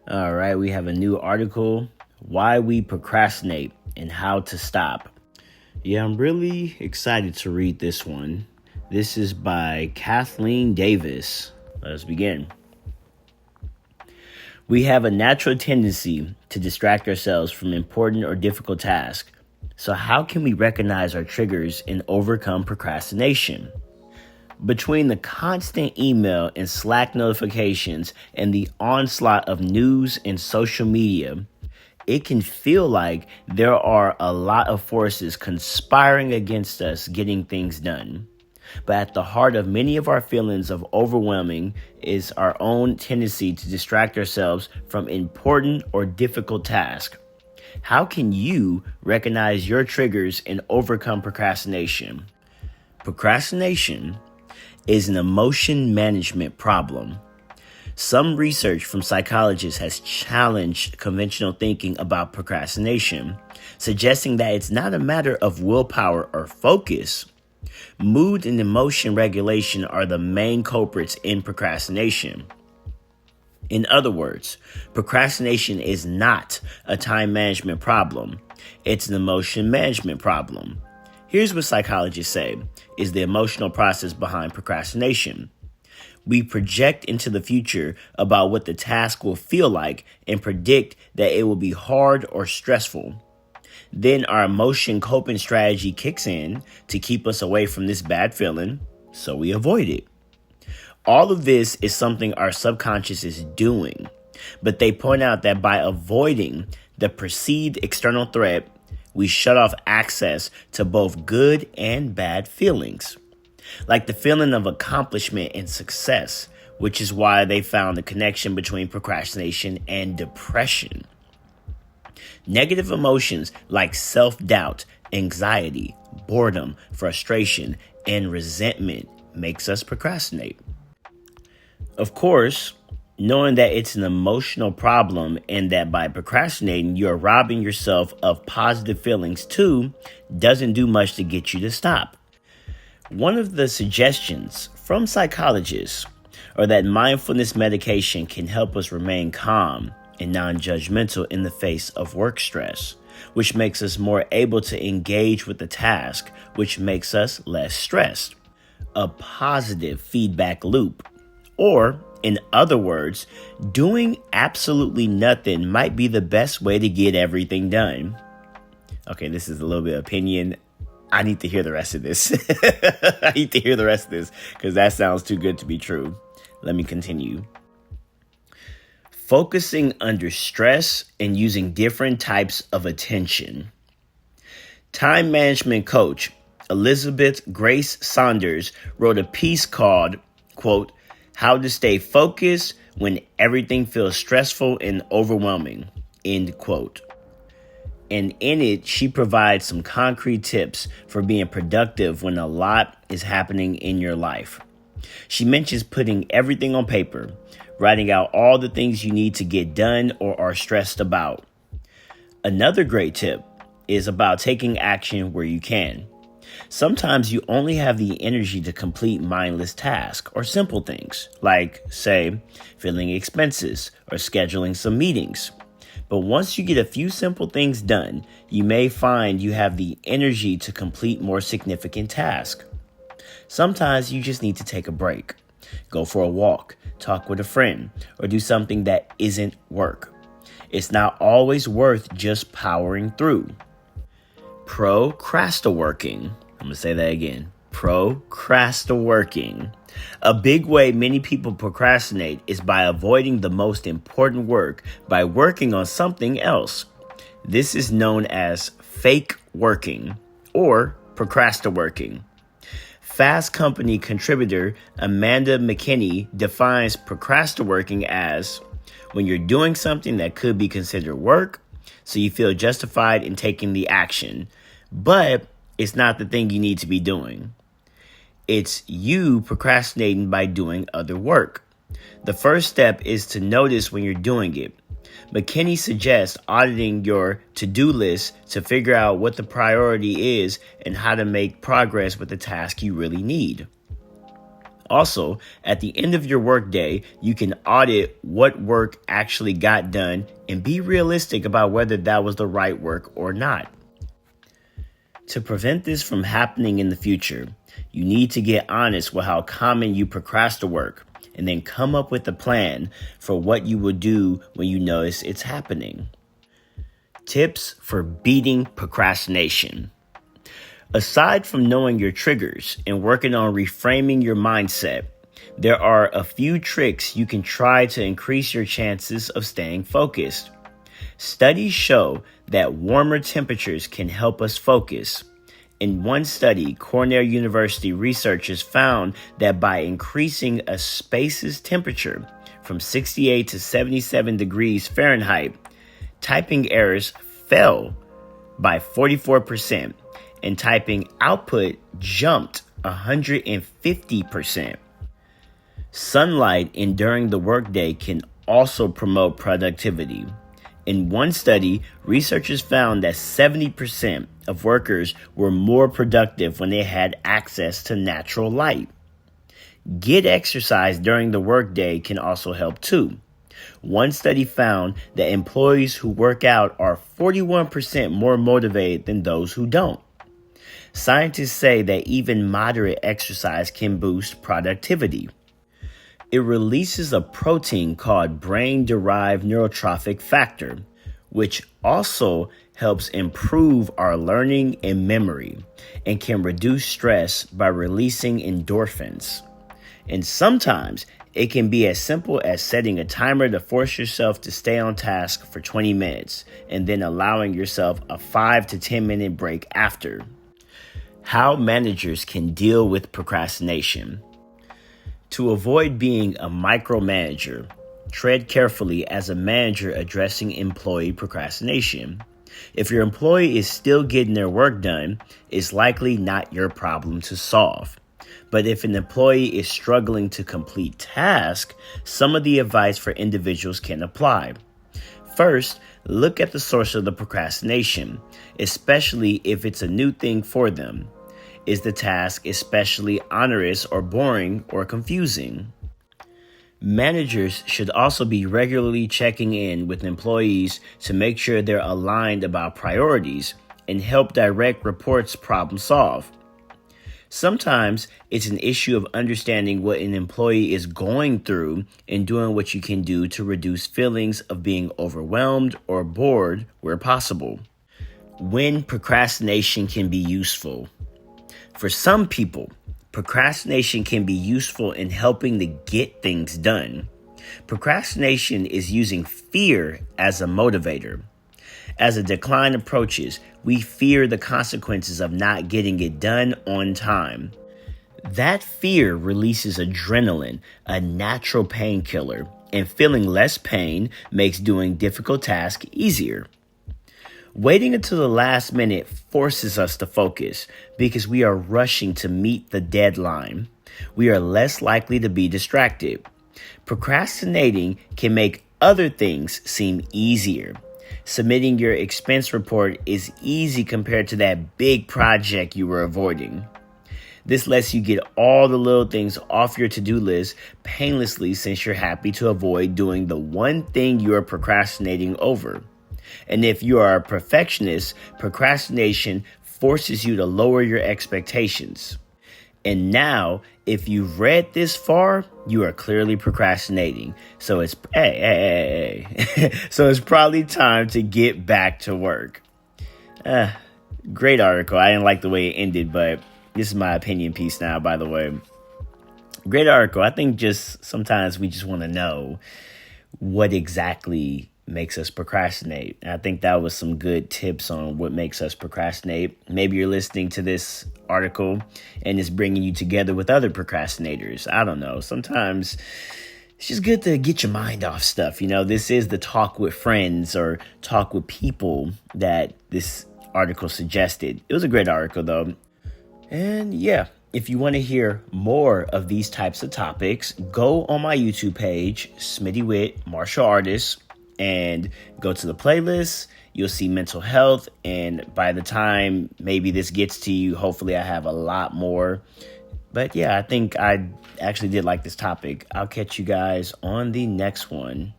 All right, we have a new article, Why We Procrastinate and How to Stop. Yeah, I'm really excited to read this one. This is by Kathleen Davis. Let's begin. We have a natural tendency to distract ourselves from important or difficult tasks. So how can we recognize our triggers and overcome procrastination? Between the constant email and Slack notifications and the onslaught of news and social media, it can feel like there are a lot of forces conspiring against us getting things done. But at the heart of many of our feelings of overwhelming is our own tendency to distract ourselves from important or difficult tasks. How can you recognize your triggers and overcome procrastination? Procrastination is an emotion management problem. Some research from psychologists has challenged conventional thinking about procrastination, suggesting that it's not a matter of willpower or focus. Mood and emotion regulation are the main culprits in procrastination. In other words, procrastination is not a time management problem. It's an emotion management problem. Here's what psychologists say is the emotional process behind procrastination. We project into the future about what the task will feel like and predict that it will be hard or stressful. Then our emotion coping strategy kicks in to keep us away from this bad feeling, so we avoid it. All of this is something our subconscious is doing, but they point out that by avoiding the perceived external threat, we shut off access to both good and bad feelings, like the feeling of accomplishment and success, which is why they found the connection between procrastination and depression. Negative emotions like self-doubt, anxiety, boredom, frustration, and resentment makes us procrastinate. Of course, knowing that it's an emotional problem and that by procrastinating, you're robbing yourself of positive feelings too, doesn't do much to get you to stop. One of the suggestions from psychologists are that mindfulness meditation can help us remain calm and nonjudgmental in the face of work stress, which makes us more able to engage with the task, which makes us less stressed. A positive feedback loop. Or, in other words, doing absolutely nothing might be the best way to get everything done. Okay, this is a little bit of opinion. I need to hear the rest of this. I need to hear the rest of this because that sounds too good to be true. Let me continue. Focusing under stress and using different types of attention. Time management coach Elizabeth Grace Saunders wrote a piece called, quote, How to Stay Focused When Everything Feels Stressful and Overwhelming, end quote. And in it, she provides some concrete tips for being productive when a lot is happening in your life. She mentions putting everything on paper, writing out all the things you need to get done or are stressed about. Another great tip is about taking action where you can. Sometimes you only have the energy to complete mindless tasks or simple things, like, say, filling expenses or scheduling some meetings. But once you get a few simple things done, you may find you have the energy to complete more significant tasks. Sometimes you just need to take a break, go for a walk, talk with a friend, or do something that isn't work. It's not always worth just powering through. Procrastiworking. I'm going to say that again. Procrastiworking. A big way many people procrastinate is by avoiding the most important work by working on something else. This is known as fake working or procrastiworking. Fast Company contributor Amanda McKinney defines procrastiworking as when you're doing something that could be considered work, so you feel justified in taking the action, but it's not the thing you need to be doing. It's you procrastinating by doing other work. The first step is to notice when you're doing it. McKinney suggests auditing your to-do list to figure out what the priority is and how to make progress with the task you really need. Also, at the end of your workday, you can audit what work actually got done and be realistic about whether that was the right work or not. To prevent this from happening in the future, you need to get honest with how common you procrastinate and then come up with a plan for what you will do when you notice it's happening. Tips for beating procrastination. Aside from knowing your triggers and working on reframing your mindset, there are a few tricks you can try to increase your chances of staying focused. Studies show that warmer temperatures can help us focus. In one study, Cornell University researchers found that by increasing a space's temperature from 68 to 77 degrees Fahrenheit, typing errors fell by 44%, and typing output jumped 150%. Sunlight and during the workday can also promote productivity. In one study, researchers found that 70% of workers were more productive when they had access to natural light. Get exercise during the workday can also help too. One study found that employees who work out are 41% more motivated than those who don't. Scientists say that even moderate exercise can boost productivity. It releases a protein called brain-derived neurotrophic factor, which also helps improve our learning and memory and can reduce stress by releasing endorphins. And sometimes it can be as simple as setting a timer to force yourself to stay on task for 20 minutes and then allowing yourself a 5 to 10 minute break after. How managers can deal with procrastination. To avoid being a micromanager, tread carefully as a manager addressing employee procrastination. If your employee is still getting their work done, it's likely not your problem to solve. But if an employee is struggling to complete tasks, some of the advice for individuals can apply. First, look at the source of the procrastination, especially if it's a new thing for them. Is the task especially onerous or boring or confusing? Managers should also be regularly checking in with employees to make sure they're aligned about priorities and help direct reports problem solve. Sometimes it's an issue of understanding what an employee is going through and doing what you can do to reduce feelings of being overwhelmed or bored where possible. When procrastination can be useful. For some people, procrastination can be useful in helping to get things done. Procrastination is using fear as a motivator. As a decline approaches, we fear the consequences of not getting it done on time. That fear releases adrenaline, a natural painkiller, and feeling less pain makes doing difficult tasks easier. Waiting until the last minute forces us to focus because we are rushing to meet the deadline. We are less likely to be distracted. Procrastinating can make other things seem easier. Submitting your expense report is easy compared to that big project you were avoiding. This lets you get all the little things off your to-do list painlessly since you're happy to avoid doing the one thing you are procrastinating over. And if you are a perfectionist, procrastination forces you to lower your expectations. And now, if you've read this far, you are clearly procrastinating. So it's so it's probably time to get back to work. Great article. I didn't like the way it ended, but this is my opinion piece now, by the way. Great article. I think just sometimes we just want to know what exactly makes us procrastinate. And I think that was some good tips on what makes us procrastinate. Maybe you're listening to this article and it's bringing you together with other procrastinators. I don't know. Sometimes it's just good to get your mind off stuff. You know, this is the talk with friends or talk with people that this article suggested. It was a great article though. And yeah, if you want to hear more of these types of topics, go on my YouTube page, Smitty'Wit, martial artist, and go to the playlist. You'll see mental health. And by the time maybe this gets to you, hopefully I have a lot more But yeah, I think I actually did like this topic. I'll catch you guys on the next one.